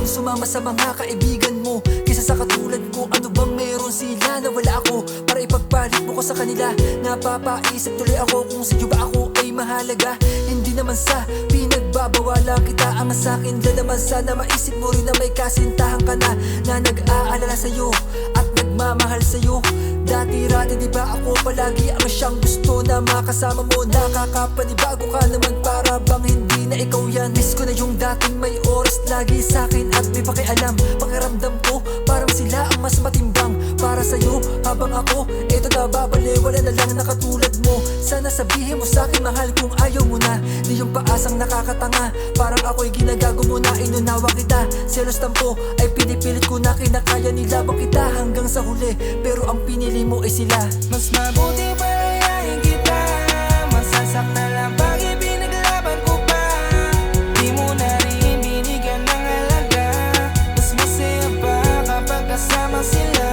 bang sumama sa mga kaibigan mo kaysa sa katulad ko? Ano bang meron sila na wala ako para ipagpalit mo ko sa kanila? Napapaisip tuloy ako kung sa'yo ba ako ay mahalaga. Hindi naman sa pinagbabawalan kita, ang sa'kin lalaman. Sana maisip mo rin na may kasintahan ka na nag-aalala sa'yo at nagmamahal sa'yo. Dati-rati di ba ako palagi ang siyang gusto na makasama mo? Nakakapanibago ka naman, para bang hindi na ikaw yan. Miss ko na yung dating may oras lagi sa'kin at may pakialam. Pakiramdam ko parang sila ang mas matimbang para sa'yo, habang ako eto nababali, wala na lang na katulad mo. Sana sabihin mo sa'kin mahal kung ayaw mo na. Di yung paasang nakakatanga, parang ako'y ginagago mo na. Inunawa kita, selos tampo ay pinipilit ko na. Kinakaya nila ba kita hanggang sa huli, pero ang pinili mo ay sila. Mas mabuti pa rayahin kita, masasaktan lang pag ipinaglaban ko pa. Di mo na rin binigyan ng halaga, mas masaya pa kapag kasama sila.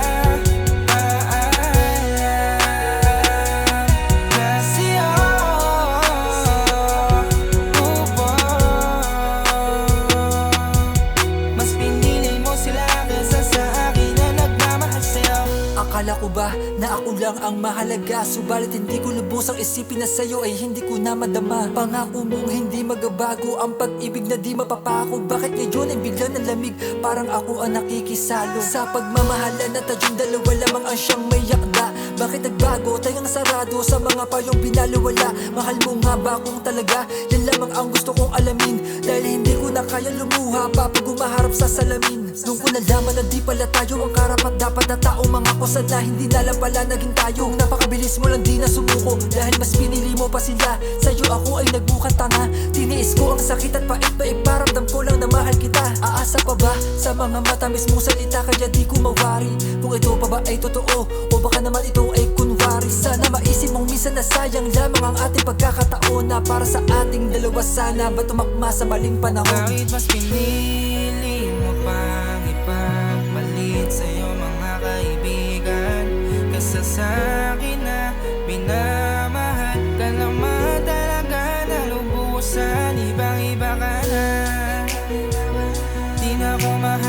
Akala ko ba na ako lang ang mahalaga, subalit hindi ko lubos ang isipin na sa'yo ay hindi ko na madama. Pangako mong hindi magabago ang pag-ibig na di mapapako. Bakit ngayon ay biglang nalamig, parang ako ang nakikisalo sa pagmamahalan na tayong dalawa lamang ang siyang may yakda? Bakit nagbago, tayong sarado sa mga payong binaliwala? Mahal mo nga ba kung talaga? Yan lamang ang gusto kong alamin, dahil hindi ko na kaya lumuha pa pag umaharap sa salamin. Nung ko nalaman na di pala tayo ang karapat dapat na tao, mga kusa na hindi na lang pala naging tayo. Napakabilis mo lang di na sumuko, dahil mas pinili mo pa sila. Sa'yo ako ay nagbukan tanga, tiniis ko ang sakit at pait pa iparamdam ko lang na mahal kita. Aasa pa ba sa mga matamis mong salita, kaya di ko mawari kung ito pa ba ay totoo o baka naman ito ay kunwari. Sana maisip mong minsan na sayang lamang ang ating pagkakataon, na para sa ating dalawa sana ba tumakma sa maling panahon? Kahit mas pinili mo pang ipagpalit sa'yo mga kaibigan, kaysa sa'kin na minamahal ka naman talaga na lubusan. Ibang iba ka na, di na ko mahal.